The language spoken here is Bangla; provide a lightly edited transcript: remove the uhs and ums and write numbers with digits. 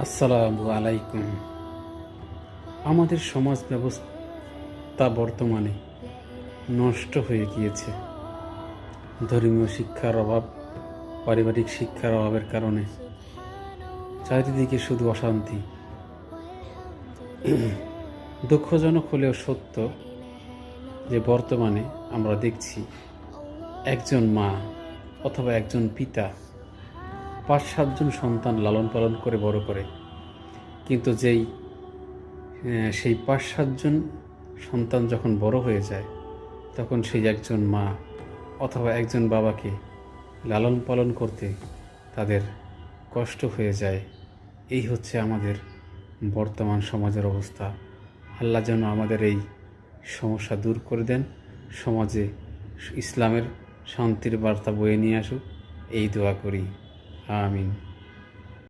আসসালামু আলাইকুম। আমাদের সমাজ ব্যবস্থা বর্তমানে নষ্ট হয়ে গিয়েছে। ধর্মীয় শিক্ষার অভাব, পারিবারিক শিক্ষার অভাবের কারণে চারিদিকে শুধু অশান্তি। দুঃখজনক হলেও সত্য যে বর্তমানে আমরা দেখছি একজন মা অথবা একজন পিতা ৫-৭ জন সন্তান লালন পালন করে বড় করে, কিন্তু সেই ৫-৭ জন সন্তান যখন বড় হয়ে যায়, তখন সেই একজন মা অথবা একজন বাবাকে লালন পালন করতে তাদের কষ্ট হয়ে যায়। এই হচ্ছে আমাদের বর্তমান সমাজের অবস্থা। আল্লাহ যেন আমাদের এই সমস্যা দূর করে দেন, সমাজে ইসলামের শান্তির বার্তা বয়ে নিয়ে আসুক, এই দোয়া করি। আমিন।